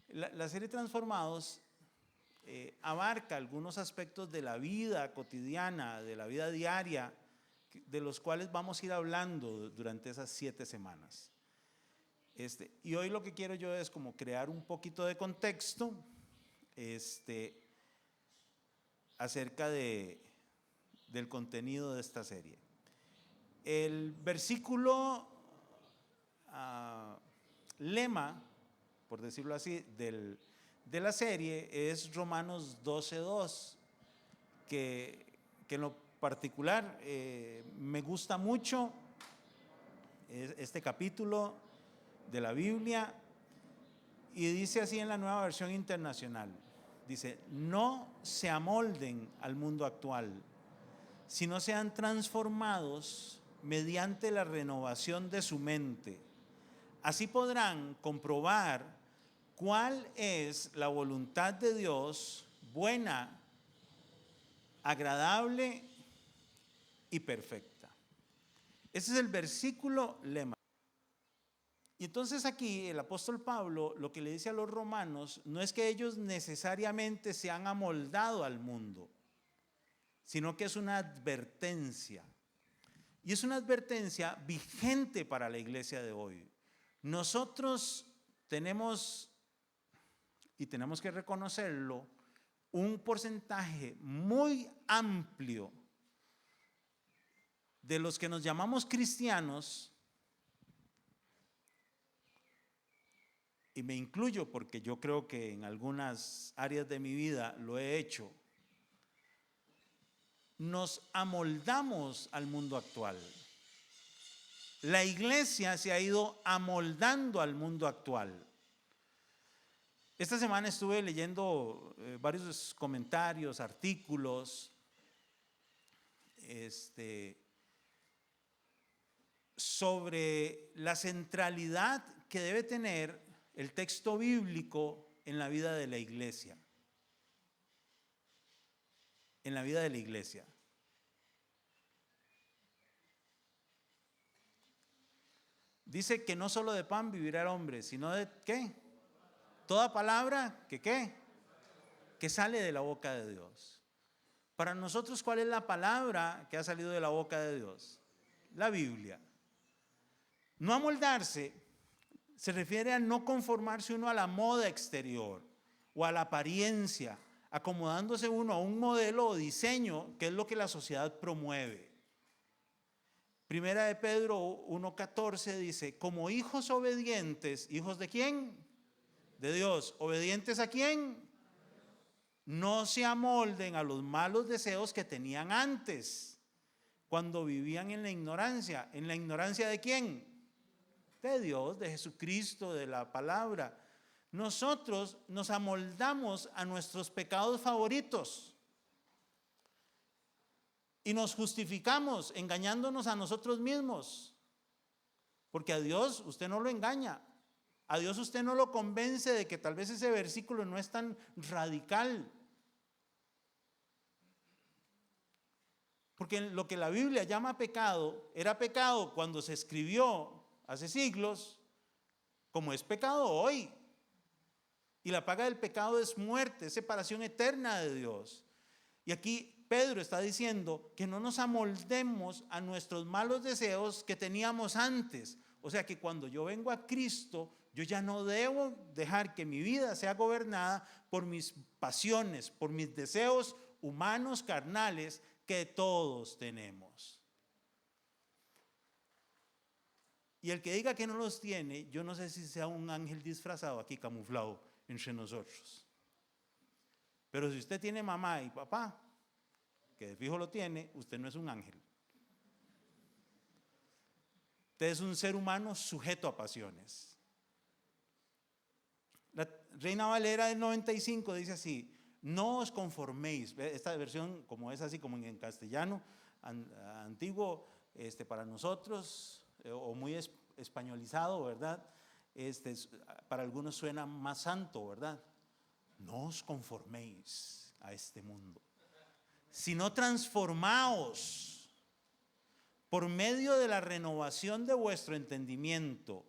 La serie Transformados abarca algunos aspectos de la vida cotidiana, de la vida diaria, de los cuales vamos a ir hablando durante esas 7 semanas. Y hoy lo que quiero yo es como crear un poquito de contexto acerca del contenido de esta serie. El versículo lema, por decirlo así, de la serie es Romanos 12:2, que en lo particular me gusta mucho este capítulo de la Biblia, y dice así en la Nueva Versión Internacional, dice: no se amolden al mundo actual, sino sean transformados mediante la renovación de su mente. Así podrán comprobar cuál es la voluntad de Dios, buena, agradable y perfecta. Ese es el versículo lema. Y entonces aquí el apóstol Pablo lo que le dice a los romanos no es que ellos necesariamente se han amoldado al mundo, sino que es una advertencia. Y es una advertencia vigente para la iglesia de hoy. Nosotros tenemos, y tenemos que reconocerlo, un porcentaje muy amplio de los que nos llamamos cristianos, y me incluyo porque yo creo que en algunas áreas de mi vida lo he hecho, nos amoldamos al mundo actual. La iglesia se ha ido amoldando al mundo actual. Esta semana estuve leyendo varios comentarios, artículos, sobre la centralidad que debe tener el texto bíblico en la vida de la iglesia. En la vida de la iglesia. Dice que no solo de pan vivirá el hombre, sino de ¿qué? Toda palabra que ¿qué? Que sale de la boca de Dios. Para nosotros, ¿cuál es la palabra que ha salido de la boca de Dios? La Biblia. No amoldarse se refiere a no conformarse uno a la moda exterior o a la apariencia, acomodándose uno a un modelo o diseño que es lo que la sociedad promueve. Primera de Pedro 1:14 dice: como hijos obedientes, ¿hijos de quién? De Dios. ¿Obedientes a quién? No se amolden a los malos deseos que tenían antes, cuando vivían en la ignorancia. ¿En la ignorancia de quién? De Dios, de Jesucristo, de la palabra. Nosotros nos amoldamos a nuestros pecados favoritos y nos justificamos engañándonos a nosotros mismos, porque a Dios usted no lo engaña, a Dios usted no lo convence de que tal vez ese versículo no es tan radical, porque lo que la Biblia llama pecado era pecado cuando se escribió hace siglos, como es pecado hoy. Y la paga del pecado es muerte, es separación eterna de Dios. Y aquí Pedro está diciendo que no nos amoldemos a nuestros malos deseos que teníamos antes. O sea que cuando yo vengo a Cristo, yo ya no debo dejar que mi vida sea gobernada por mis pasiones, por mis deseos humanos, carnales, que todos tenemos. Y el que diga que no los tiene, yo no sé si sea un ángel disfrazado aquí, camuflado entre nosotros. Pero si usted tiene mamá y papá, que de fijo lo tiene, usted no es un ángel. Usted es un ser humano sujeto a pasiones. La Reina Valera del 95 dice así: no os conforméis. Esta versión, como es así como en castellano antiguo, para nosotros, o muy españolizado, ¿verdad? Para algunos suena más santo, ¿verdad? No os conforméis a este mundo, sino transformaos por medio de la renovación de vuestro entendimiento,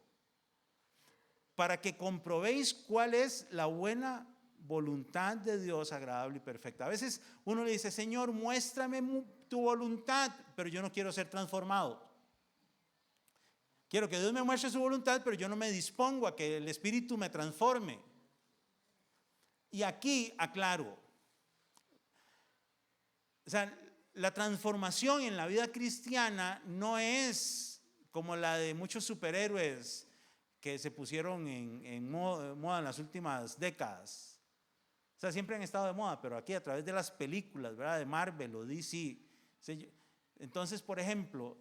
para que comprobéis cuál es la buena voluntad de Dios, agradable y perfecta. A veces uno le dice, Señor, muéstrame tu voluntad, pero yo no quiero ser transformado. Quiero que Dios me muestre su voluntad, pero yo no me dispongo a que el Espíritu me transforme. Y aquí aclaro, o sea, la transformación en la vida cristiana no es como la de muchos superhéroes que se pusieron en moda en las últimas décadas. O sea, siempre han estado de moda, pero aquí a través de las películas, ¿verdad? De Marvel o DC. Entonces, por ejemplo,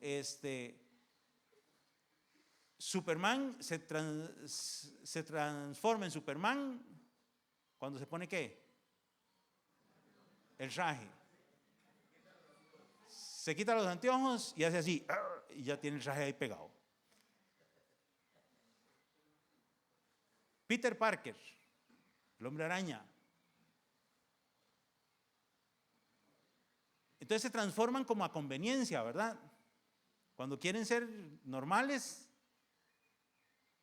Superman se transforma en Superman cuando se pone ¿qué? El traje. Se quita los anteojos y hace así, y ya tiene el traje ahí pegado. Peter Parker, el hombre araña. Entonces se transforman como a conveniencia, ¿verdad? Cuando quieren ser normales,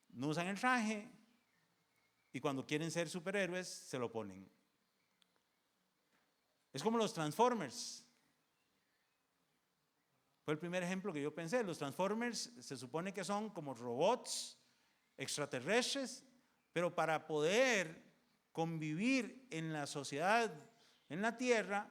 no usan el traje, y cuando quieren ser superhéroes, se lo ponen. Es como los Transformers. Fue el primer ejemplo que yo pensé. Los Transformers se supone que son como robots extraterrestres, pero para poder convivir en la sociedad, en la tierra,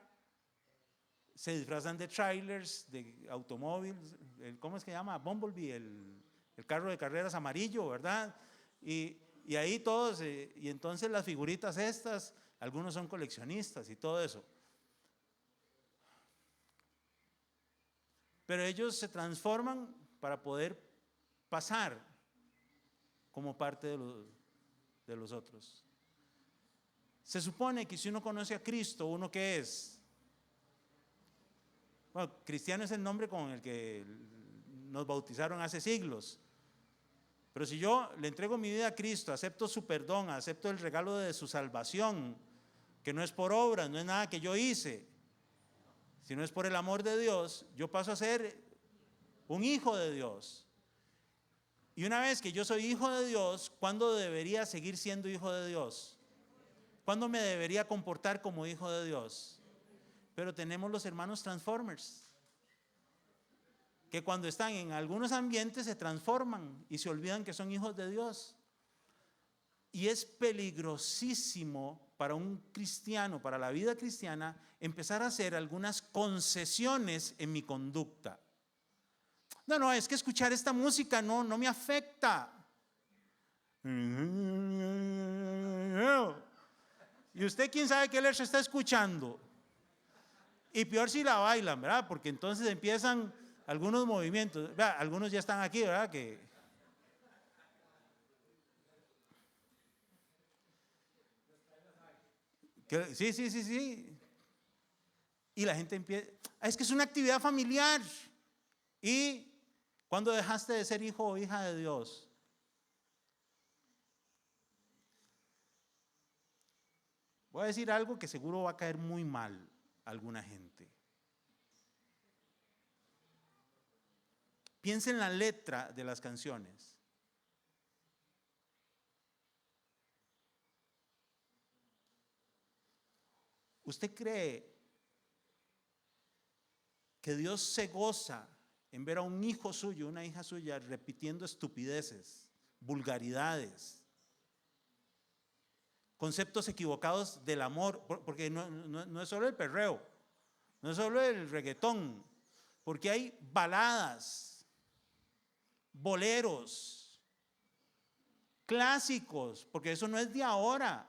se disfrazan de trailers, de automóviles, ¿cómo es que se llama? Bumblebee, el carro de carreras amarillo, ¿verdad? Y ahí todos, y entonces las figuritas estas, algunos son coleccionistas y todo eso. Pero ellos se transforman para poder pasar como parte de los otros. Se supone que si uno conoce a Cristo, ¿uno qué es? Bueno, cristiano es el nombre con el que nos bautizaron hace siglos. Pero si yo le entrego mi vida a Cristo, acepto su perdón, acepto el regalo de su salvación, que no es por obras, no es nada que yo hice, sino es por el amor de Dios, yo paso a ser un hijo de Dios. Y una vez que yo soy hijo de Dios, ¿cuándo debería seguir siendo hijo de Dios? ¿Cuándo me debería comportar como hijo de Dios? Pero tenemos los hermanos Transformers, que cuando están en algunos ambientes se transforman y se olvidan que son hijos de Dios. Y es peligrosísimo para un cristiano, para la vida cristiana, empezar a hacer algunas concesiones en mi conducta. No, es que escuchar esta música no me afecta. Y usted quién sabe qué letra está escuchando. Y peor si la bailan, ¿verdad? Porque entonces empiezan algunos movimientos. ¿Verdad? Algunos ya están aquí, ¿verdad? Sí. Y la gente empieza, es que es una actividad familiar. ¿Y cuándo dejaste de ser hijo o hija de Dios? Voy a decir algo que seguro va a caer muy mal a alguna gente. Piensa en la letra de las canciones. ¿Usted cree que Dios se goza en ver a un hijo suyo, una hija suya, repitiendo estupideces, vulgaridades, conceptos equivocados del amor? Porque no es solo el perreo, no es solo el reggaetón, porque hay baladas, boleros, clásicos, porque eso no es de ahora.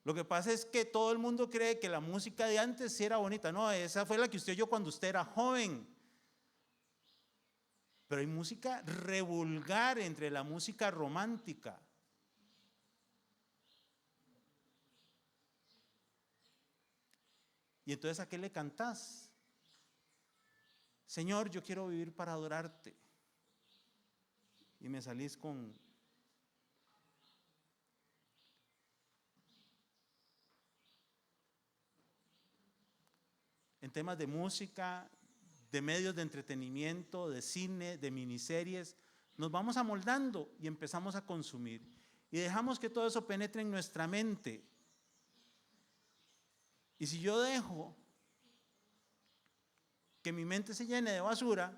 Lo que pasa es que todo el mundo cree que la música de antes sí era bonita. No, esa fue la que usted oyó cuando usted era joven. Pero hay música revulgar entre la música romántica. Y entonces, ¿a qué le cantás? Señor, yo quiero vivir para adorarte. Y me salís con en temas de música, de medios de entretenimiento, de cine, de miniseries, nos vamos amoldando y empezamos a consumir. Y dejamos que todo eso penetre en nuestra mente. Y si yo dejo que mi mente se llene de basura,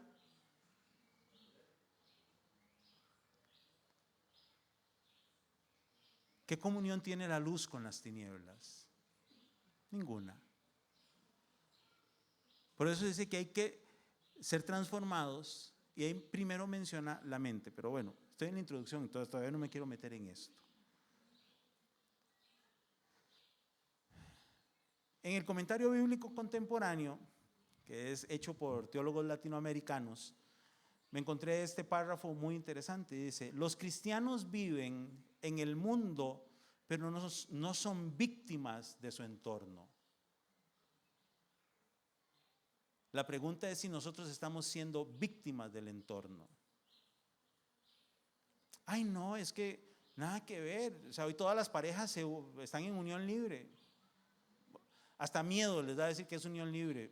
¿qué comunión tiene la luz con las tinieblas? Ninguna. Por eso dice que hay que ser transformados, y ahí primero menciona la mente, pero bueno, estoy en la introducción, entonces todavía no me quiero meter en esto. En el comentario bíblico contemporáneo, que es hecho por teólogos latinoamericanos, me encontré este párrafo muy interesante. Dice: los cristianos viven en el mundo, pero no son víctimas de su entorno. La pregunta es si nosotros estamos siendo víctimas del entorno. Ay, no, es que nada que ver. O sea, hoy todas las parejas están en unión libre. Hasta miedo les da a decir que es unión libre.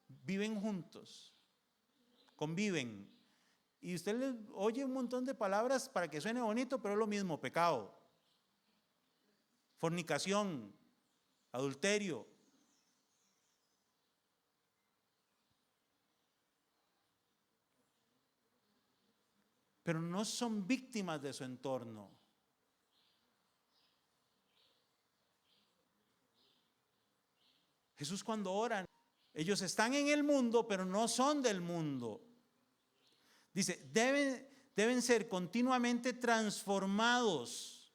Viven juntos, conviven. Y usted les oye un montón de palabras para que suene bonito, pero es lo mismo: pecado, fornicación, adulterio. Pero no son víctimas de su entorno. Jesús, cuando oran, ellos están en el mundo, pero no son del mundo. Dice, deben ser continuamente transformados.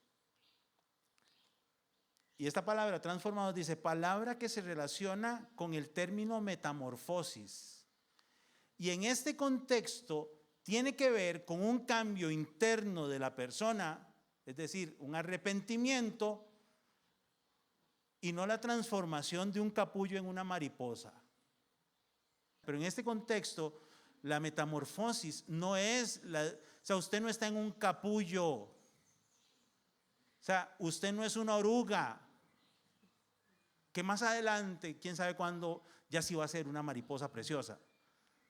Y esta palabra transformados dice, palabra que se relaciona con el término metamorfosis. Y en este contexto tiene que ver con un cambio interno de la persona, es decir, un arrepentimiento, y no la transformación de un capullo en una mariposa. Pero en este contexto, la metamorfosis no es, o sea, usted no está en un capullo, o sea, usted no es una oruga, que más adelante, quién sabe cuándo, ya sí va a ser una mariposa preciosa.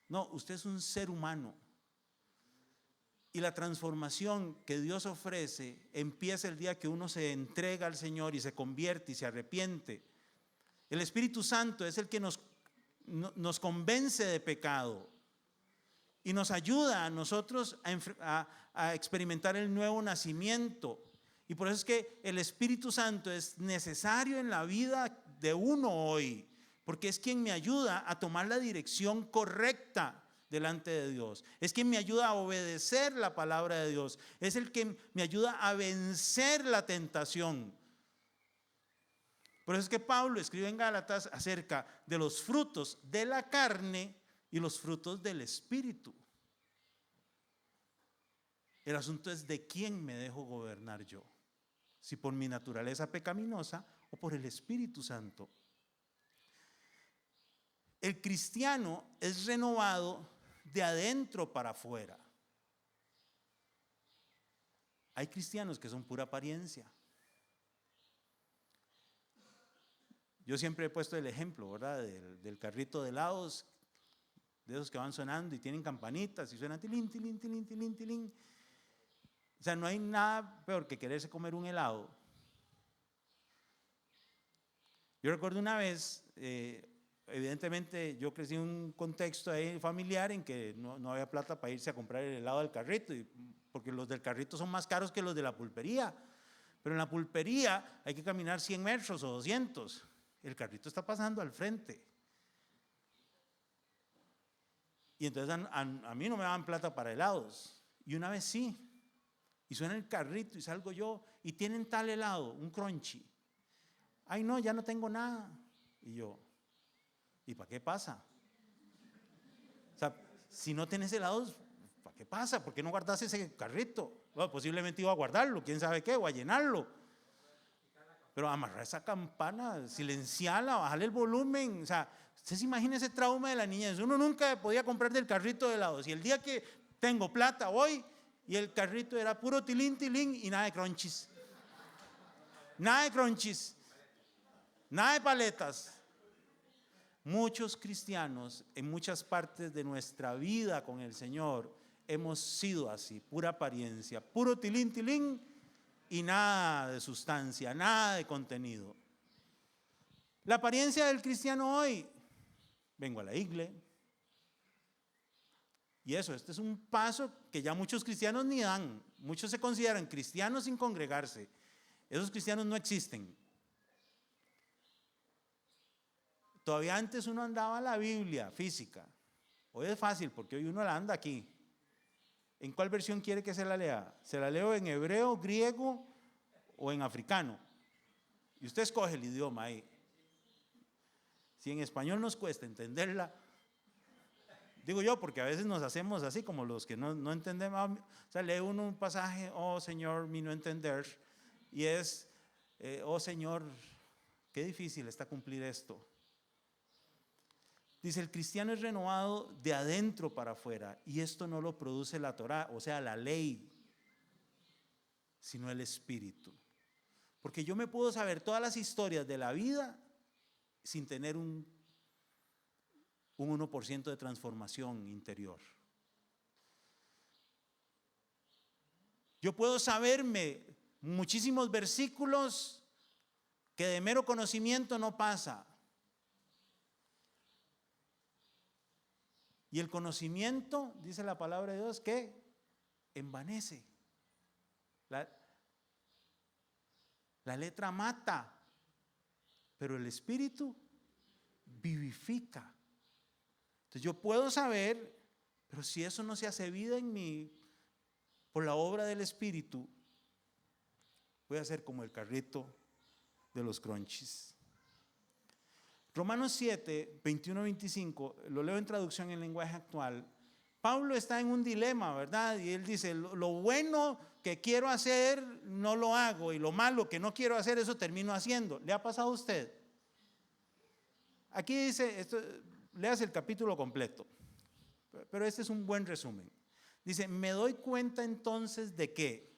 No, usted es un ser humano. Y la transformación que Dios ofrece empieza el día que uno se entrega al Señor y se convierte y se arrepiente. El Espíritu Santo es el que nos convence de pecado y nos ayuda a nosotros a experimentar el nuevo nacimiento. Y por eso es que el Espíritu Santo es necesario en la vida de uno hoy, porque es quien me ayuda a tomar la dirección correcta delante de Dios. Es quien me ayuda a obedecer la palabra de Dios. Es el que me ayuda a vencer la tentación. Por eso es que Pablo escribe en Gálatas acerca de los frutos de la carne y los frutos del Espíritu. El asunto es de quién me dejo gobernar yo, si por mi naturaleza pecaminosa o por el Espíritu Santo. El cristiano es renovado de adentro para afuera. Hay cristianos que son pura apariencia. Yo siempre he puesto el ejemplo, ¿verdad? Del carrito de helados, de esos que van sonando y tienen campanitas y suenan tilín, tilín, tilín, tilín, tilín. O sea, no hay nada peor que quererse comer un helado. Yo recuerdo una vez, evidentemente yo crecí en un contexto ahí familiar en que no había plata para irse a comprar el helado del carrito, porque los del carrito son más caros que los de la pulpería. Pero en la pulpería hay que caminar 100 metros o 200. El carrito está pasando al frente. Y entonces a mí no me daban plata para helados. Y una vez sí. Y suena el carrito y salgo yo y tienen tal helado, un crunchy. Ay, no, ya no tengo nada. Y yo, ¿y para qué pasa? O sea, si no tenés helados, ¿para qué pasa? ¿Por qué no guardas ese carrito? Bueno, posiblemente iba a guardarlo, quién sabe qué, o a llenarlo. Pero amarrar esa campana, silenciarla, bajarle el volumen. O sea, usted se imagina ese trauma de la niñez. Uno nunca podía comprar del carrito de helados. Y el día que tengo plata hoy, y el carrito era puro tilín, tilín y nada de crunchies. Nada de crunchies. Nada de paletas. muchos cristianos en muchas partes de nuestra vida con el Señor hemos sido así, pura apariencia, puro tilín, tilín y nada de sustancia, nada de contenido. La apariencia del cristiano hoy, vengo a la iglesia. Y este es un paso que ya muchos cristianos ni dan. Muchos se consideran cristianos sin congregarse. Esos cristianos no existen. Todavía antes uno andaba la Biblia física. Hoy es fácil porque hoy uno la anda aquí. ¿En cuál versión quiere que se la lea? ¿Se la leo en hebreo, griego o en africano? Y usted escoge el idioma ahí. Si en español nos cuesta entenderla, digo yo, porque a veces nos hacemos así como los que no entendemos. O sea, lee uno un pasaje, oh Señor, mi no entender, y es, oh Señor, qué difícil está cumplir esto. Dice, el cristiano es renovado de adentro para afuera, y esto no lo produce la Torá, o sea, la ley, sino el Espíritu. Porque yo me puedo saber todas las historias de la vida sin tener un 1% de transformación interior. Yo puedo saberme muchísimos versículos que de mero conocimiento no pasa. Y el conocimiento, dice la palabra de Dios, que envanece. La letra mata, pero el Espíritu vivifica. Entonces yo puedo saber, pero si eso no se hace vida en mí por la obra del Espíritu, voy a ser como el carrito de los crunchies. Romanos 7, 21-25, lo leo en traducción en lenguaje actual. Pablo está en un dilema, ¿verdad? Y él dice, lo bueno que quiero hacer no lo hago, y lo malo que no quiero hacer, eso termino haciendo. ¿Le ha pasado a usted? Aquí dice, léase el capítulo completo, pero este es un buen resumen. Dice, me doy cuenta entonces de que,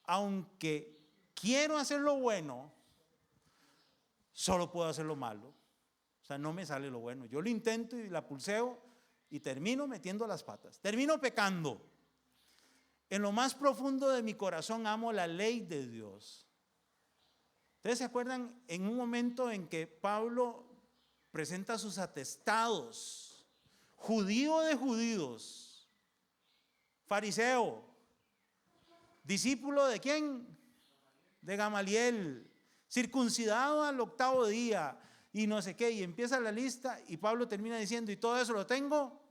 aunque quiero hacer lo bueno, solo puedo hacer lo malo. O sea, no me sale lo bueno. Yo lo intento y la pulseo y termino metiendo las patas. Termino pecando. En lo más profundo de mi corazón amo la ley de Dios. ¿Ustedes se acuerdan en un momento en que Pablo presenta sus atestados? Judío de judíos, fariseo, discípulo de ¿quién? De Gamaliel, circuncidado al 8º día y no sé qué, y empieza la lista y Pablo termina diciendo, y todo eso lo tengo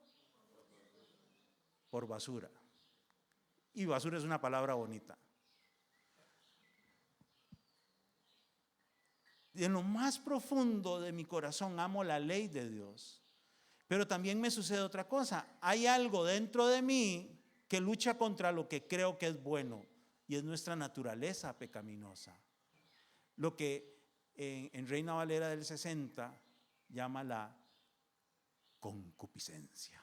por basura. Y basura es una palabra bonita. Y en lo más profundo de mi corazón amo la ley de Dios. Pero también me sucede otra cosa. Hay algo dentro de mí que lucha contra lo que creo que es bueno, y es nuestra naturaleza pecaminosa. Lo que en Reina Valera del 60 llama la concupiscencia,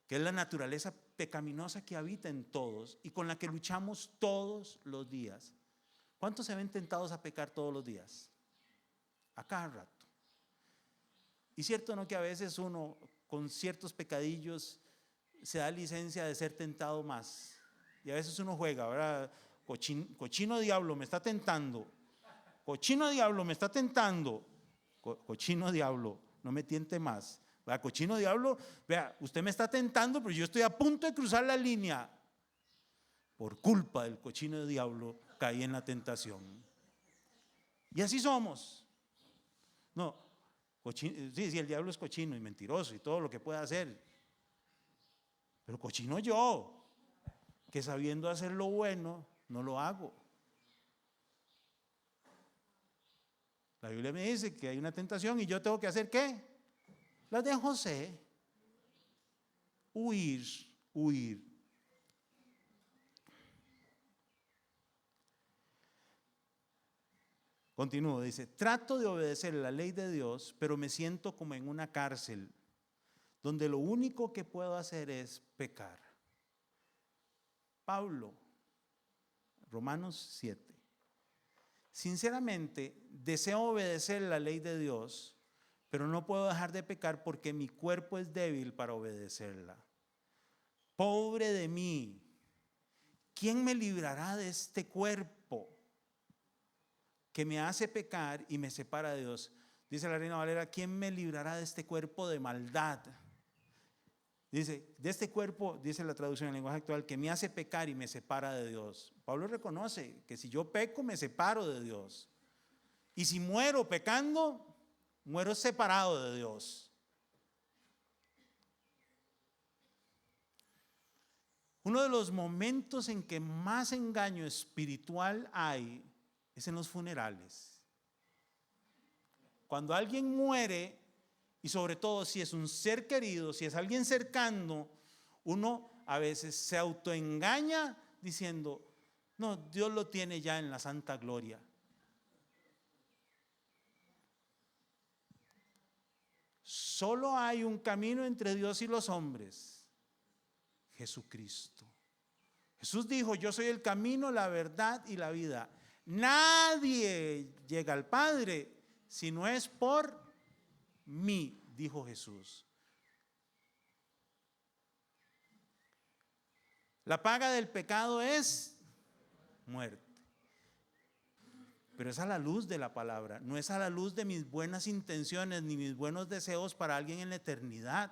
que es la naturaleza pecaminosa que habita en todos y con la que luchamos todos los días. ¿Cuántos se ven tentados a pecar todos los días? A cada rato. Y cierto, ¿no?, que a veces uno con ciertos pecadillos se da licencia de ser tentado más. Y a veces uno juega, ¿verdad? Cochino diablo me está tentando. Cochino diablo me está tentando. Cochino diablo, no me tiente más. ¿Verdad? Cochino diablo, vea, usted me está tentando, pero yo estoy a punto de cruzar la línea. Por culpa del cochino diablo caí en la tentación. Y así somos. No, sí, el diablo es cochino y mentiroso y todo lo que pueda hacer. Pero cochino yo, que sabiendo hacer lo bueno, no lo hago. La Biblia me dice que hay una tentación y yo tengo que hacer ¿qué? La de José. Huir. Continúo, dice, trato de obedecer la ley de Dios, pero me siento como en una cárcel, donde lo único que puedo hacer es pecar. Pablo, Romanos 7. Sinceramente, deseo obedecer la ley de Dios, pero no puedo dejar de pecar porque mi cuerpo es débil para obedecerla. Pobre de mí, ¿quién me librará de este cuerpo que me hace pecar y me separa de Dios? Dice la Reina Valera, ¿quién me librará de este cuerpo de maldad? Dice, de este cuerpo, dice la traducción en el lenguaje actual, que me hace pecar y me separa de Dios. Pablo reconoce que si yo peco, me separo de Dios. Y si muero pecando, muero separado de Dios. Uno de los momentos en que más engaño espiritual hay es en los funerales. Cuando alguien muere, y sobre todo si es un ser querido, si es alguien cercano, uno a veces se autoengaña diciendo, no, Dios lo tiene ya en la santa gloria. Solo hay un camino entre Dios y los hombres, Jesucristo. Jesús dijo, yo soy el camino, la verdad y la vida. Nadie llega al Padre si no es por mí, dijo Jesús. La paga del pecado es muerte. Pero es a la luz de la palabra, no es a la luz de mis buenas intenciones ni mis buenos deseos para alguien en la eternidad.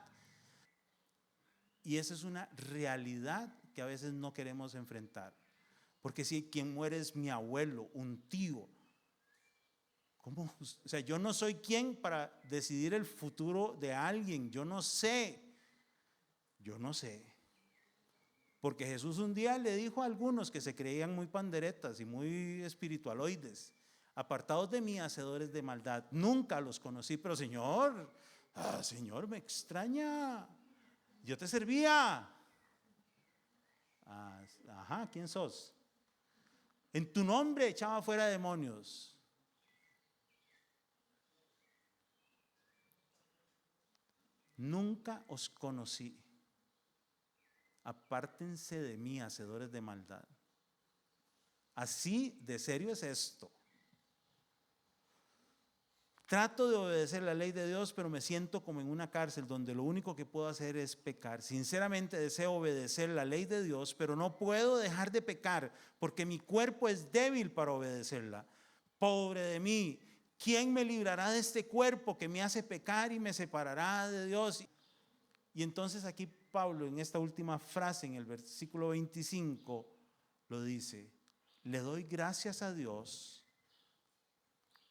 Y esa es una realidad que a veces no queremos enfrentar. Porque si quien muere es mi abuelo, un tío, ¿cómo? O sea, yo no soy quien para decidir el futuro de alguien, yo no sé. Porque Jesús un día le dijo a algunos que se creían muy panderetas y muy espiritualoides, apartados de mí, hacedores de maldad. Nunca los conocí, pero Señor, Señor, me extraña. Yo te servía. Ajá, ¿quién sos? En tu nombre echaba fuera demonios. Nunca os conocí. Apártense de mí, hacedores de maldad. Así de serio es esto. Trato de obedecer la ley de Dios, pero me siento como en una cárcel donde lo único que puedo hacer es pecar. Sinceramente deseo obedecer la ley de Dios, pero no puedo dejar de pecar porque mi cuerpo es débil para obedecerla. Pobre de mí, ¿quién me librará de este cuerpo que me hace pecar y me separará de Dios? Y entonces aquí Pablo en esta última frase, en el versículo 25, lo dice, le doy gracias a Dios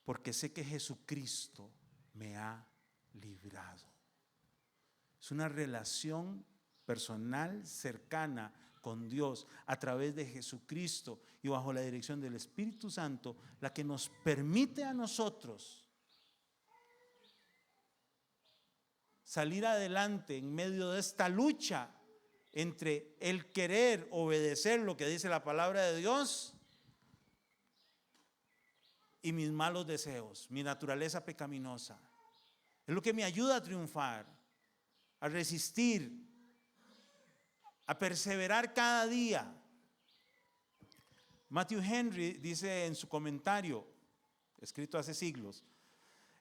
porque sé que Jesucristo me ha librado. Es una relación personal, cercana con Dios a través de Jesucristo y bajo la dirección del Espíritu Santo, la que nos permite a nosotros salir adelante en medio de esta lucha entre el querer obedecer lo que dice la palabra de Dios y mis malos deseos, mi naturaleza pecaminosa. Es lo que me ayuda a triunfar, a resistir, a perseverar cada día. Matthew Henry dice en su comentario, escrito hace siglos,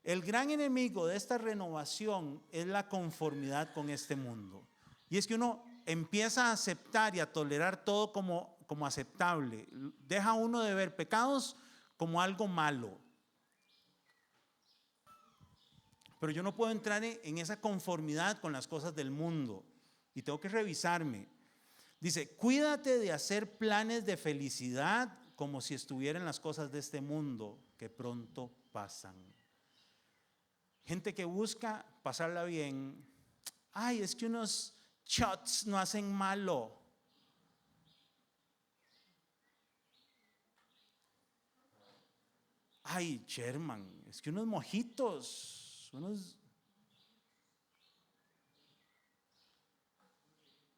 el gran enemigo de esta renovación es la conformidad con este mundo. Y es que uno empieza a aceptar y a tolerar todo como aceptable. Deja uno de ver pecados como algo malo. Pero yo no puedo entrar en esa conformidad con las cosas del mundo y tengo que revisarme. Dice, cuídate de hacer planes de felicidad como si estuvieran las cosas de este mundo que pronto pasan. Gente que busca pasarla bien. Ay, es que unos shots no hacen malo. Ay, Sherman, es que unos mojitos,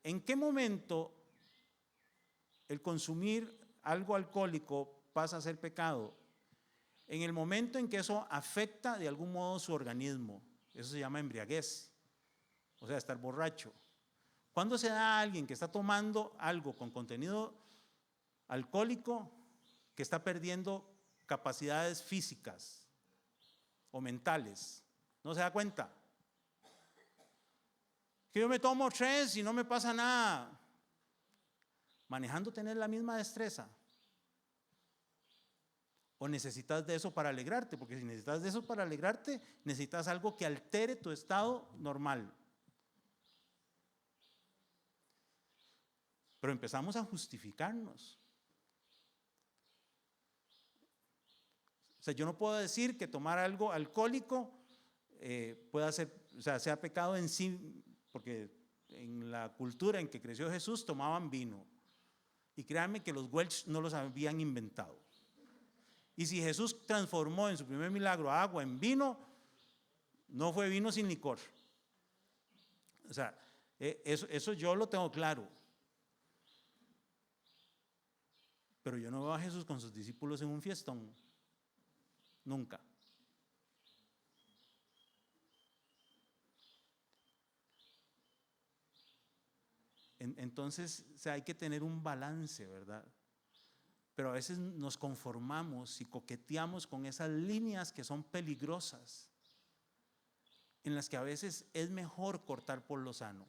¿En qué momento el consumir algo alcohólico pasa a ser pecado? En el momento en que eso afecta de algún modo su organismo. Eso se llama embriaguez, o sea, estar borracho. ¿Cuándo se da a alguien que está tomando algo con contenido alcohólico que está perdiendo capacidades físicas o mentales. ¿No se da cuenta? Que yo me tomo 3 y no me pasa nada. Manejando tener la misma destreza. ¿O necesitas de eso para alegrarte? Porque si necesitas de eso para alegrarte, necesitas algo que altere tu estado normal. Pero empezamos a justificarnos. O sea, yo no puedo decir que tomar algo alcohólico pueda ser, o sea, sea pecado en sí, porque en la cultura en que creció Jesús tomaban vino. Y créanme que los Welch no los habían inventado. Y si Jesús transformó en su primer milagro agua en vino, no fue vino sin licor. O sea, eso yo lo tengo claro. Pero yo no veo a Jesús con sus discípulos en un fiestón. Nunca. Entonces, o sea, hay que tener un balance, ¿verdad? Pero a veces nos conformamos y coqueteamos con esas líneas que son peligrosas, en las que a veces es mejor cortar por lo sano.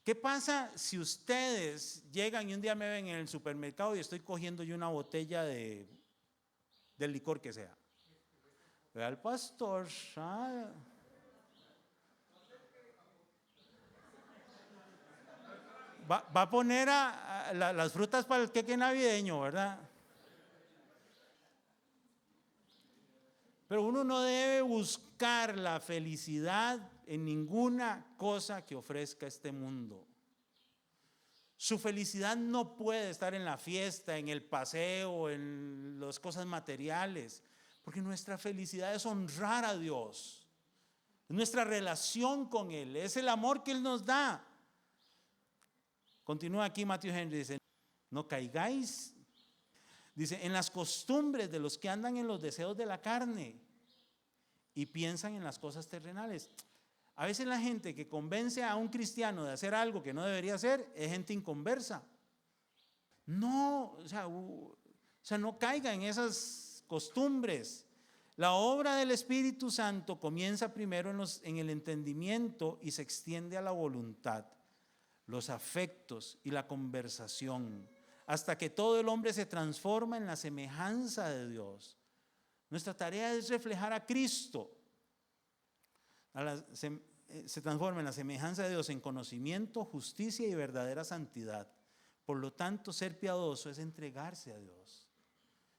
¿Qué pasa si ustedes llegan y un día me ven en el supermercado y estoy cogiendo yo una botella del licor que sea? Ve al pastor, va a poner las frutas para el queque navideño, ¿verdad? Pero uno no debe buscar la felicidad en ninguna cosa que ofrezca este mundo. Su felicidad no puede estar en la fiesta, en el paseo, en las cosas materiales, porque nuestra felicidad es honrar a Dios, nuestra relación con Él, es el amor que Él nos da. Continúa aquí Matthew Henry, dice, no caigáis, dice, en las costumbres de los que andan en los deseos de la carne y piensan en las cosas terrenales. A veces la gente que convence a un cristiano de hacer algo que no debería hacer es gente inconversa. No, o sea, no caiga en esas costumbres. La obra del Espíritu Santo comienza primero en el entendimiento y se extiende a la voluntad, los afectos y la conversación, hasta que todo el hombre se transforma en la semejanza de Dios. Nuestra tarea es reflejar a Cristo. Se transforma en la semejanza de Dios en conocimiento, justicia y verdadera santidad. Por lo tanto, ser piadoso es entregarse a Dios.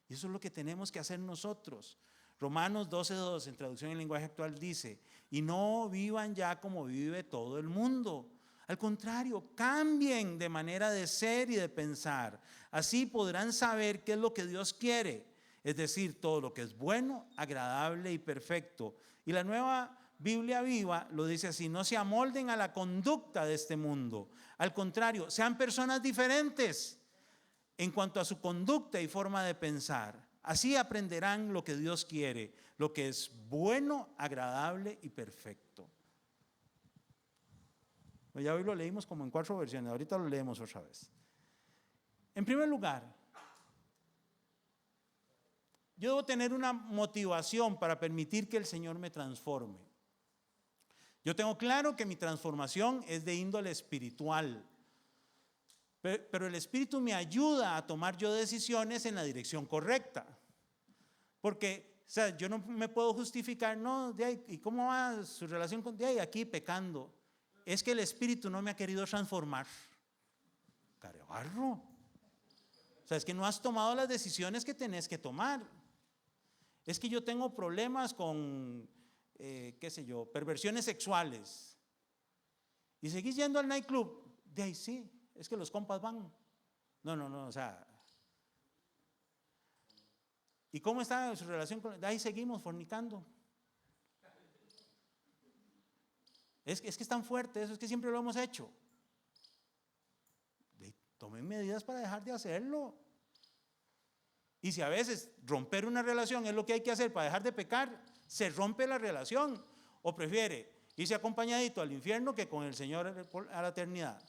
Y eso es lo que tenemos que hacer nosotros. Romanos 12:2 en traducción en lenguaje actual dice, y no vivan ya como vive todo el mundo. Al contrario, cambien de manera de ser y de pensar. Así podrán saber qué es lo que Dios quiere, es decir, todo lo que es bueno, agradable y perfecto. Y la Nueva Biblia Viva lo dice así, no se amolden a la conducta de este mundo. Al contrario, sean personas diferentes en cuanto a su conducta y forma de pensar. Así aprenderán lo que Dios quiere, lo que es bueno, agradable y perfecto. Ya hoy lo leímos como en 4 versiones, ahorita lo leemos otra vez. En primer lugar, yo debo tener una motivación para permitir que el Señor me transforme. Yo tengo claro que mi transformación es de índole espiritual, pero el Espíritu me ayuda a tomar yo decisiones en la dirección correcta. Porque, o sea, yo no me puedo justificar, no, de ahí, ¿y cómo va su relación con de ahí? Aquí pecando. Es que el Espíritu no me ha querido transformar. Carebarro. O sea, es que no has tomado las decisiones que tenés que tomar. Es que yo tengo problemas con, qué sé yo, perversiones sexuales. Y seguís yendo al nightclub. De ahí sí, es que los compas van. No, o sea. ¿Y cómo está su relación con? De ahí seguimos fornicando. Es que es tan fuerte eso, es que siempre lo hemos hecho. Tomen medidas para dejar de hacerlo. Y si a veces romper una relación es lo que hay que hacer para dejar de pecar, se rompe la relación. O prefiere irse acompañadito al infierno que con el Señor a la eternidad.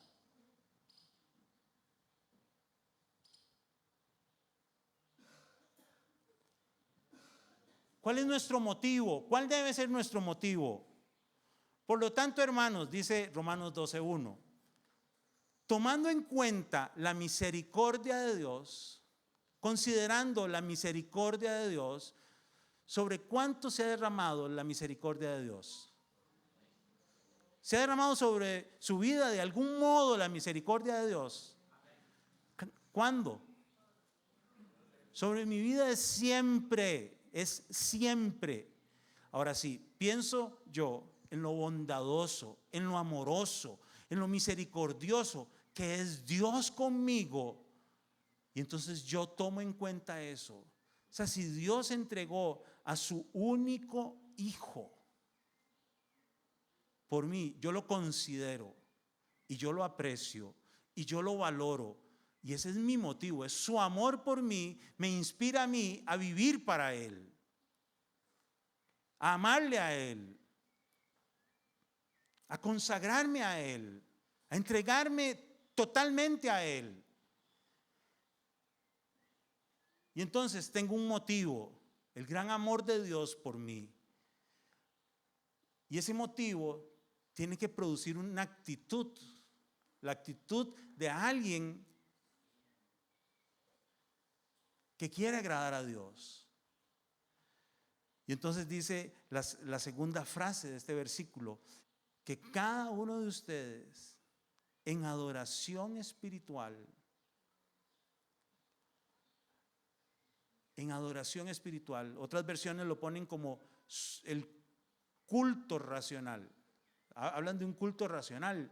¿Cuál es nuestro motivo? ¿Cuál debe ser nuestro motivo? Por lo tanto, hermanos, dice Romanos 12:1, tomando en cuenta la misericordia de Dios, considerando la misericordia de Dios, ¿sobre cuánto se ha derramado la misericordia de Dios? ¿Se ha derramado sobre su vida de algún modo la misericordia de Dios? ¿Cuándo? Sobre mi vida es siempre, es siempre. Ahora sí, pienso yo en lo bondadoso, en lo amoroso, en lo misericordioso que es Dios conmigo. Y entonces yo tomo en cuenta eso. O sea, si Dios entregó a su único hijo por mí, yo lo considero y yo lo aprecio y yo lo valoro. Y ese es mi motivo, es su amor por mí, me inspira a mí a vivir para Él, a amarle a Él, a consagrarme a Él, a entregarme totalmente a Él. Y entonces tengo un motivo, el gran amor de Dios por mí. Y ese motivo tiene que producir una actitud, la actitud de alguien que quiere agradar a Dios. Y entonces dice la segunda frase de este versículo, que cada uno de ustedes en adoración espiritual, otras versiones lo ponen como el culto racional, hablan de un culto racional.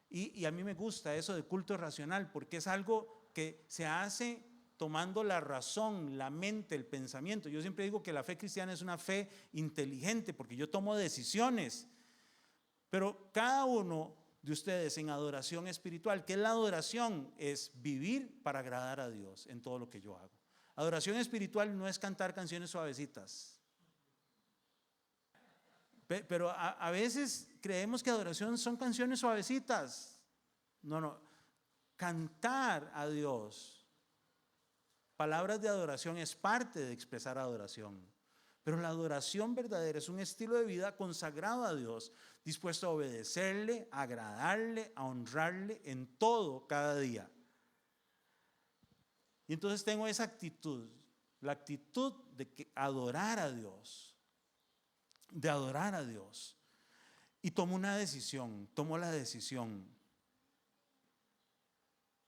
Y a mí me gusta eso de culto racional, porque es algo que se hace tomando la razón, la mente, el pensamiento. Yo siempre digo que la fe cristiana es una fe inteligente, porque yo tomo decisiones. Pero cada uno de ustedes en adoración espiritual, ¿qué es la adoración? Es vivir para agradar a Dios en todo lo que yo hago. Adoración espiritual no es cantar canciones suavecitas. Pero a veces creemos que adoración son canciones suavecitas. No. Cantar a Dios, palabras de adoración es parte de expresar adoración. Pero la adoración verdadera es un estilo de vida consagrado a Dios, dispuesto a obedecerle, a agradarle, a honrarle en todo cada día. Y entonces tengo esa actitud, la actitud de adorar a Dios, de adorar a Dios. Y tomo la decisión,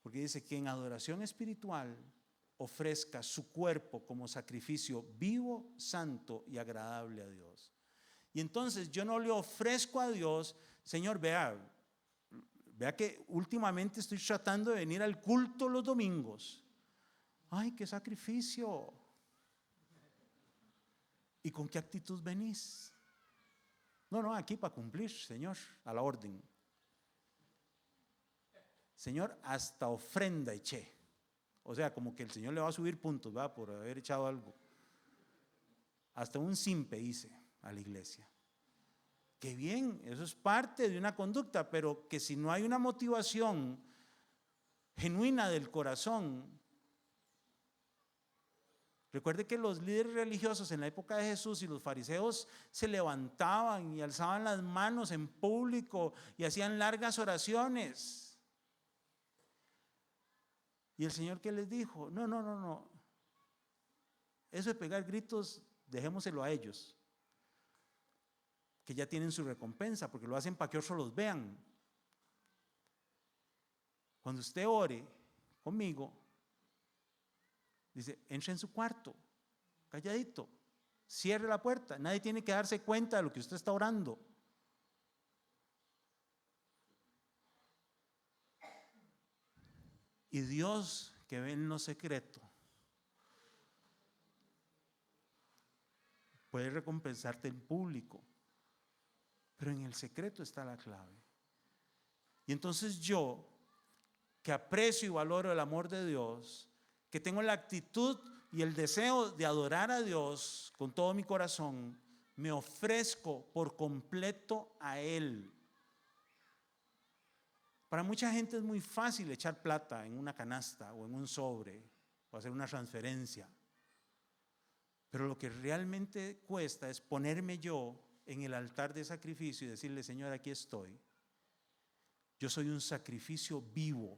porque dice que en adoración espiritual ofrezca su cuerpo como sacrificio vivo, santo y agradable a Dios. Y entonces yo no le ofrezco a Dios, Señor, vea que últimamente estoy tratando de venir al culto los domingos. Ay, qué sacrificio. ¿Y con qué actitud venís? No, aquí para cumplir, Señor, a la orden. Señor, hasta ofrenda eché. O sea, como que el Señor le va a subir puntos, ¿verdad? Por haber echado algo. Hasta un simpe hice a la iglesia. Qué bien, eso es parte de una conducta, pero que si no hay una motivación genuina del corazón. Recuerde que los líderes religiosos en la época de Jesús y los fariseos se levantaban y alzaban las manos en público y hacían largas oraciones. Y el Señor, ¿qué les dijo? No. Eso de pegar gritos, dejémoselo a ellos, que ya tienen su recompensa, porque lo hacen para que otros los vean. Cuando usted ore conmigo, dice, entre en su cuarto, calladito, cierre la puerta, nadie tiene que darse cuenta de lo que usted está orando. Y Dios, que ve en lo secreto, puede recompensarte en público, pero en el secreto está la clave. Y entonces yo, que aprecio y valoro el amor de Dios, que tengo la actitud y el deseo de adorar a Dios con todo mi corazón, me ofrezco por completo a Él. Para mucha gente es muy fácil echar plata en una canasta o en un sobre o hacer una transferencia. Pero lo que realmente cuesta es ponerme yo en el altar de sacrificio y decirle: Señor, aquí estoy. Yo soy un sacrificio vivo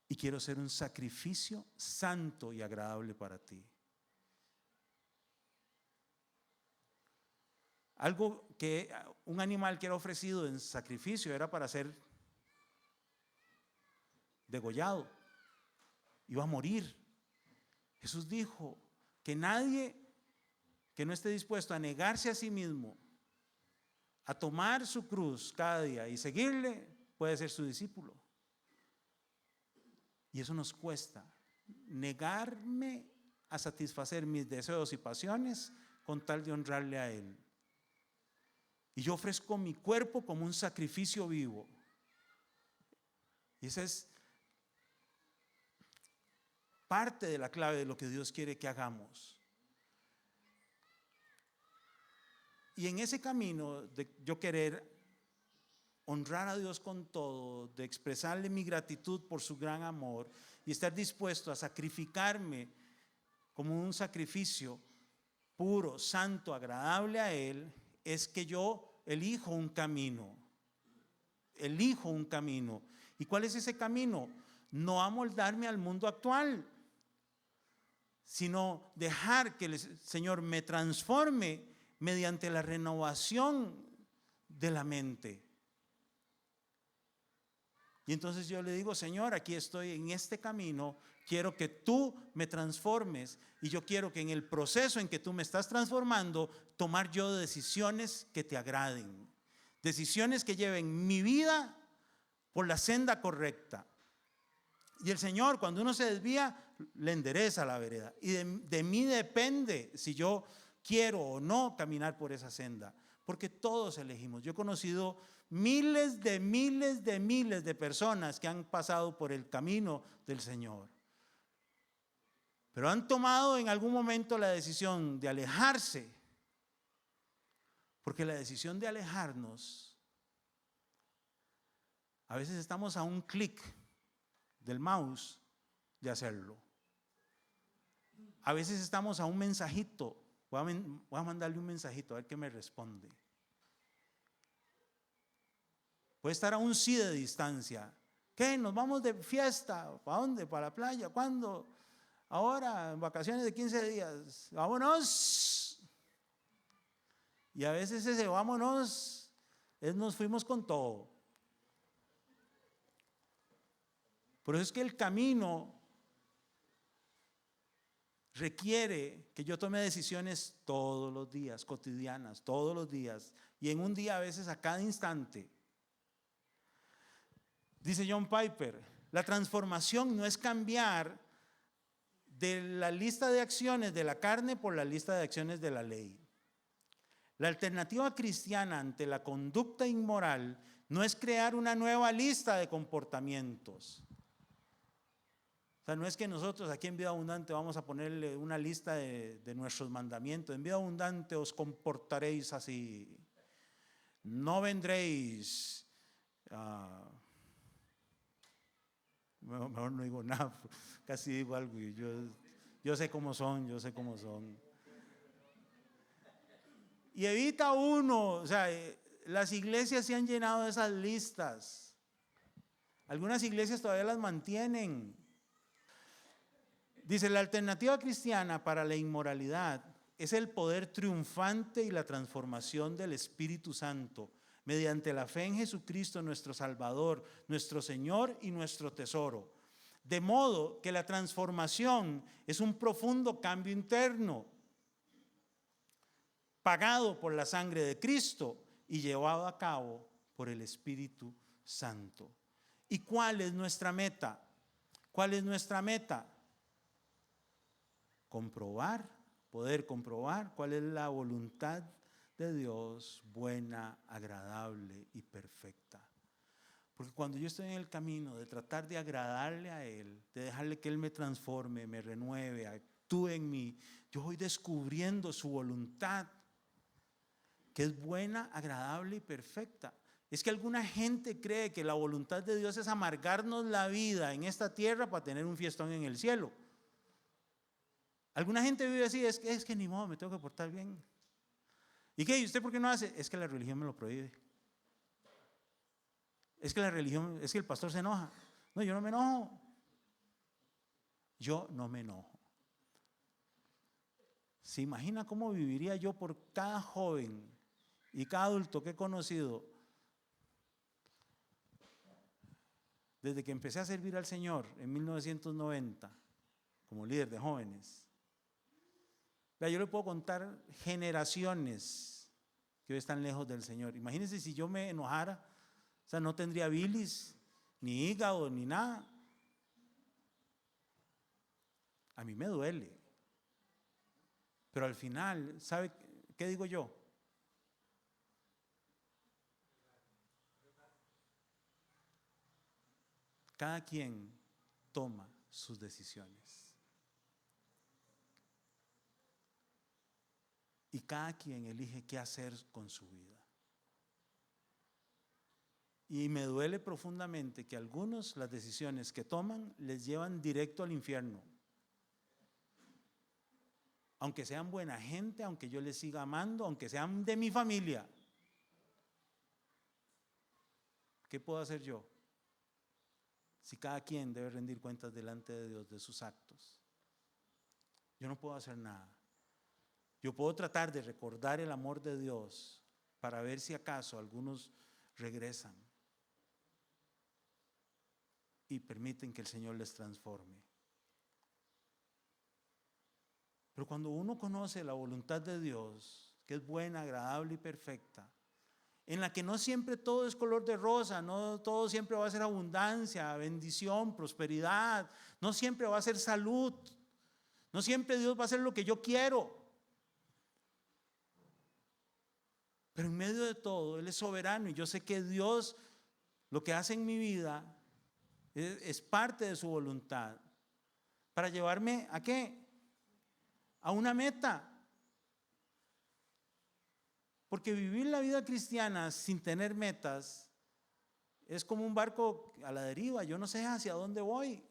y quiero ser un sacrificio santo y agradable para ti. Algo que un animal que era ofrecido en sacrificio era para ser degollado, iba a morir. Jesús dijo que nadie que no esté dispuesto a negarse a sí mismo, a tomar su cruz cada día y seguirle, puede ser su discípulo. Y eso nos cuesta, negarme a satisfacer mis deseos y pasiones con tal de honrarle a Él. Y yo ofrezco mi cuerpo como un sacrificio vivo. Y esa es parte de la clave de lo que Dios quiere que hagamos. Y en ese camino de yo querer honrar a Dios con todo, de expresarle mi gratitud por su gran amor y estar dispuesto a sacrificarme como un sacrificio puro, santo, agradable a Él, es que yo elijo un camino. Elijo un camino. ¿Y cuál es ese camino? No amoldarme al mundo actual, sino dejar que el Señor me transforme mediante la renovación de la mente. Y entonces yo le digo: Señor, aquí estoy en este camino, quiero que tú me transformes y yo quiero que en el proceso en que tú me estás transformando, tomar yo decisiones que te agraden, decisiones que lleven mi vida por la senda correcta. Y el Señor, cuando uno se desvía, le endereza la vereda. Y de mí depende si yo quiero o no caminar por esa senda, porque todos elegimos. Yo he conocido miles de personas que han pasado por el camino del Señor, pero han tomado en algún momento la decisión de alejarse, porque la decisión de alejarnos, a veces estamos a un clic del mouse de hacerlo. A veces estamos a un mensajito. Voy a mandarle un mensajito a ver qué me responde. Puede estar a un sí de distancia. ¿Qué? ¿Nos vamos de fiesta? ¿Para dónde? ¿Para la playa? ¿Cuándo? Ahora, en vacaciones de 15 días. ¡Vámonos! Y a veces ese vámonos nos fuimos con todo. Por eso es que el camino requiere que yo tome decisiones todos los días, cotidianas, todos los días, y en un día a veces a cada instante. Dice John Piper: la transformación no es cambiar de la lista de acciones de la carne por la lista de acciones de la ley. La alternativa cristiana ante la conducta inmoral no es crear una nueva lista de comportamientos. O sea, no es que nosotros aquí en Vida Abundante vamos a ponerle una lista de nuestros mandamientos. En Vida Abundante os comportaréis así. No vendréis. Mejor no digo nada, casi digo algo. Y yo sé cómo son, yo sé cómo son. Y evita uno, o sea, las iglesias se han llenado de esas listas. Algunas iglesias todavía las mantienen. Dice: la alternativa cristiana para la inmoralidad es el poder triunfante y la transformación del Espíritu Santo mediante la fe en Jesucristo nuestro Salvador, nuestro Señor y nuestro tesoro. De modo que la transformación es un profundo cambio interno, pagado por la sangre de Cristo y llevado a cabo por el Espíritu Santo. ¿Y cuál es nuestra meta? ¿Cuál es nuestra meta? Poder comprobar cuál es la voluntad de Dios, buena, agradable y perfecta. Porque cuando yo estoy en el camino de tratar de agradarle a Él, de dejarle que Él me transforme, me renueve, actúe en mí, yo voy descubriendo su voluntad, que es buena, agradable y perfecta. Es que alguna gente cree que la voluntad de Dios es amargarnos la vida en esta tierra para tener un fiestón en el cielo. Alguna gente vive así, es que ni modo, me tengo que portar bien. ¿Y qué? ¿Y usted por qué no hace? Es que la religión me lo prohíbe. Es que la religión, es que el pastor se enoja. No, yo no me enojo. Yo no me enojo. ¿Se imagina cómo viviría yo por cada joven y cada adulto que he conocido desde que empecé a servir al Señor en 1990 como líder de jóvenes? Yo le puedo contar generaciones que hoy están lejos del Señor. Imagínense si yo me enojara, o sea, no tendría bilis, ni hígado, ni nada. A mí me duele. Pero al final, ¿sabe qué digo yo? Cada quien toma sus decisiones. Y cada quien elige qué hacer con su vida. Y me duele profundamente que algunos las decisiones que toman les llevan directo al infierno. Aunque sean buena gente, aunque yo les siga amando, aunque sean de mi familia. ¿Qué puedo hacer yo? Si cada quien debe rendir cuentas delante de Dios de sus actos. Yo no puedo hacer nada. Yo puedo tratar de recordar el amor de Dios para ver si acaso algunos regresan y permiten que el Señor les transforme. Pero cuando uno conoce la voluntad de Dios, que es buena, agradable y perfecta, en la que no siempre todo es color de rosa, no todo siempre va a ser abundancia, bendición, prosperidad, no siempre va a ser salud, no siempre Dios va a hacer lo que yo quiero. Pero en medio de todo, Él es soberano y yo sé que Dios lo que hace en mi vida es parte de su voluntad para llevarme ¿a qué? A una meta. Porque vivir la vida cristiana sin tener metas es como un barco a la deriva, yo no sé hacia dónde voy.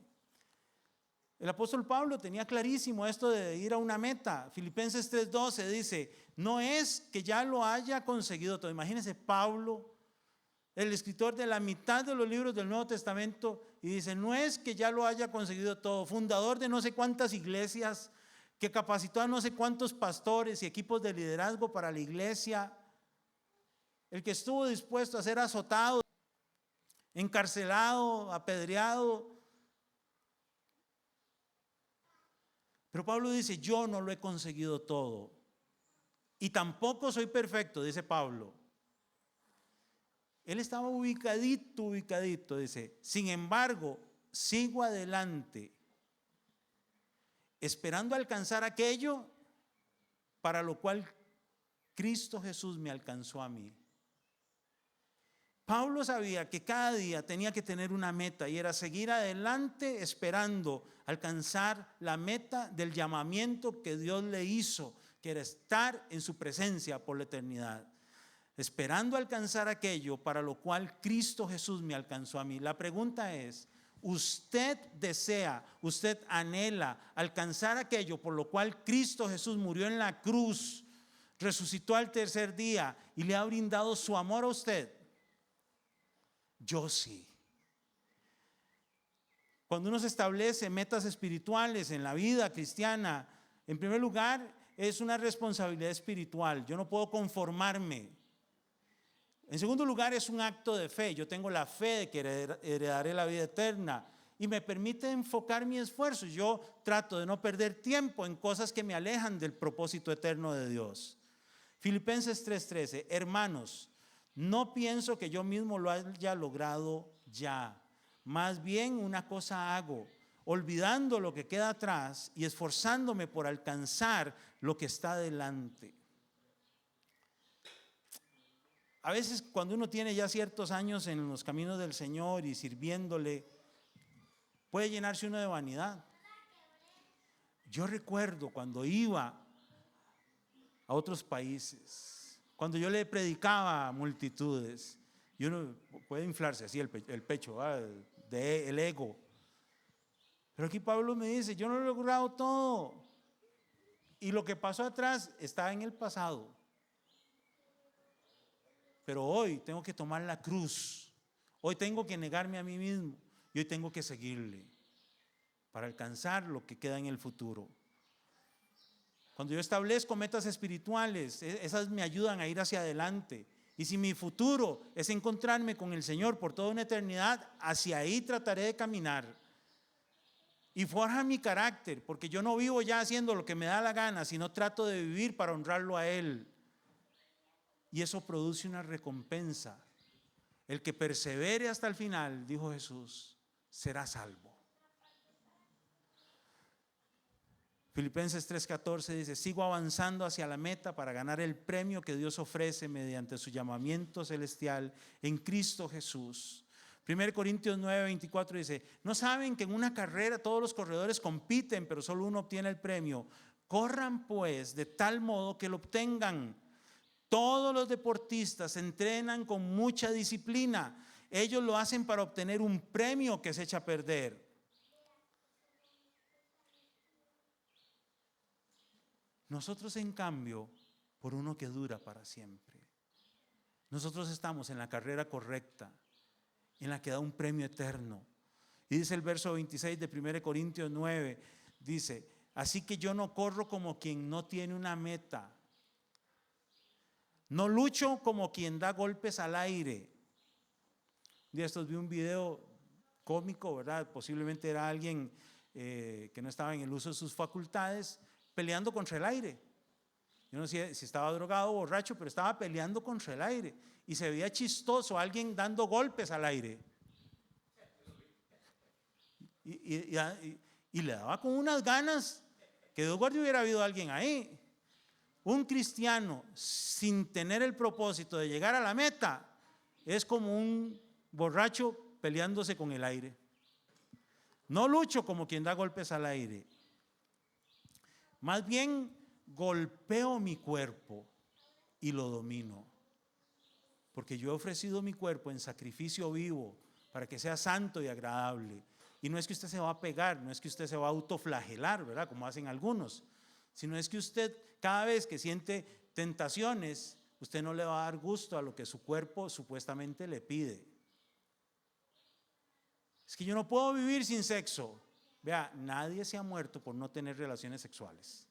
El apóstol Pablo tenía clarísimo esto de ir a una meta. Filipenses 3:12 dice, no es que ya lo haya conseguido todo. Imagínense Pablo, el escritor de la mitad de los libros del Nuevo Testamento, y dice, no es que ya lo haya conseguido todo, fundador de no sé cuántas iglesias, que capacitó a no sé cuántos pastores y equipos de liderazgo para la iglesia, el que estuvo dispuesto a ser azotado, encarcelado, apedreado. Pero Pablo dice, yo no lo he conseguido todo y tampoco soy perfecto, dice Pablo. Él estaba ubicadito, dice, sin embargo, sigo adelante, esperando alcanzar aquello para lo cual Cristo Jesús me alcanzó a mí. Pablo sabía que cada día tenía que tener una meta y era seguir adelante esperando alcanzar la meta del llamamiento que Dios le hizo, que era estar en su presencia por la eternidad. Esperando alcanzar aquello para lo cual Cristo Jesús me alcanzó a mí. La pregunta es, ¿usted desea, usted anhela alcanzar aquello por lo cual Cristo Jesús murió en la cruz, resucitó al tercer día y le ha brindado su amor a usted? Yo sí. Cuando uno se establece metas espirituales en la vida cristiana, en primer lugar es una responsabilidad espiritual. Yo no puedo conformarme. En segundo lugar es un acto de fe. Yo tengo la fe de que heredaré la vida eterna y me permite enfocar mi esfuerzo. Yo trato de no perder tiempo en cosas que me alejan del propósito eterno de Dios. Filipenses 3:13, hermanos, no pienso que yo mismo lo haya logrado ya. Más bien una cosa hago, olvidando lo que queda atrás y esforzándome por alcanzar lo que está delante. A veces cuando uno tiene ya ciertos años en los caminos del Señor y sirviéndole, puede llenarse uno de vanidad. Yo recuerdo cuando iba a otros países, cuando yo le predicaba a multitudes, y uno puede inflarse así el pecho, el ego. Pero aquí Pablo me dice, yo no lo he logrado todo. Y lo que pasó atrás está en el pasado. Pero hoy tengo que tomar la cruz. Hoy tengo que negarme a mí mismo. Y hoy tengo que seguirle para alcanzar lo que queda en el futuro. Cuando yo establezco metas espirituales, esas me ayudan a ir hacia adelante. Y si mi futuro es encontrarme con el Señor por toda una eternidad, hacia ahí trataré de caminar. Y forja mi carácter, porque yo no vivo ya haciendo lo que me da la gana, sino trato de vivir para honrarlo a Él. Y eso produce una recompensa. El que persevere hasta el final, dijo Jesús, será salvo. Filipenses 3:14 dice: sigo avanzando hacia la meta para ganar el premio que Dios ofrece mediante su llamamiento celestial en Cristo Jesús. 1 Corintios 9:24 dice: ¿no saben que en una carrera todos los corredores compiten, pero solo uno obtiene el premio? Corran pues de tal modo que lo obtengan. Todos los deportistas entrenan con mucha disciplina. Ellos lo hacen para obtener un premio que se echa a perder. Nosotros, en cambio, por uno que dura para siempre. Nosotros estamos en la carrera correcta, en la que da un premio eterno. Y dice el verso 26 de 1 Corintios 9, dice: así que yo no corro como quien no tiene una meta. No lucho como quien da golpes al aire. Un día estos vi un video cómico, ¿verdad? Posiblemente era alguien que no estaba en el uso de sus facultades, peleando contra el aire. Yo no sé si estaba drogado o borracho, pero estaba peleando contra el aire. Y se veía chistoso alguien dando golpes al aire. Y le daba con unas ganas que Dios guarde hubiera habido alguien ahí. Un cristiano sin tener el propósito de llegar a la meta es como un borracho peleándose con el aire. No lucho como quien da golpes al aire. Más bien golpeo mi cuerpo y lo domino. Porque yo he ofrecido mi cuerpo en sacrificio vivo para que sea santo y agradable. Y no es que usted se va a pegar, no es que usted se va a autoflagelar, ¿verdad? Como hacen algunos. Sino es que usted, cada vez que siente tentaciones, usted no le va a dar gusto a lo que su cuerpo supuestamente le pide. Es que yo no puedo vivir sin sexo. Vea, nadie se ha muerto por no tener relaciones sexuales.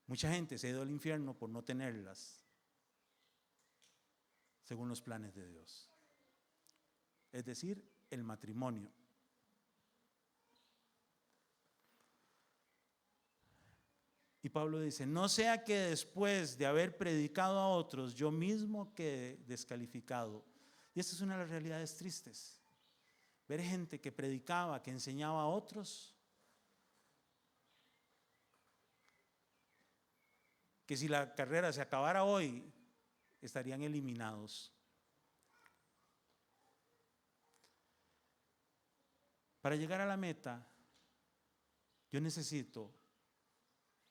Mucha gente se ha ido al infierno por no tenerlas, según los planes de Dios. Es decir, el matrimonio. Y Pablo dice: no sea que después de haber predicado a otros, yo mismo quede descalificado. Y esta es una de las realidades tristes. Ver gente que predicaba, que enseñaba a otros, que si la carrera se acabara hoy, estarían eliminados. Para llegar a la meta, yo necesito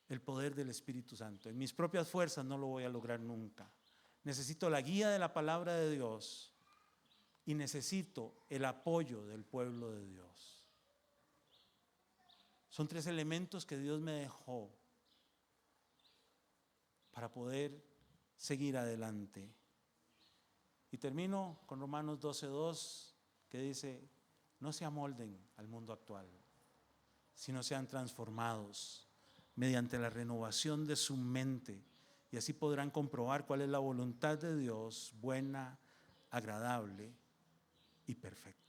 el poder del Espíritu Santo. En mis propias fuerzas no lo voy a lograr nunca. Necesito la guía de la palabra de Dios y necesito el apoyo del pueblo de Dios. Son 3 elementos que Dios me dejó para poder seguir adelante. Y termino con Romanos 12:2, que dice: no se amolden al mundo actual, sino sean transformados mediante la renovación de su mente, y así podrán comprobar cuál es la voluntad de Dios, buena, agradable y perfecta.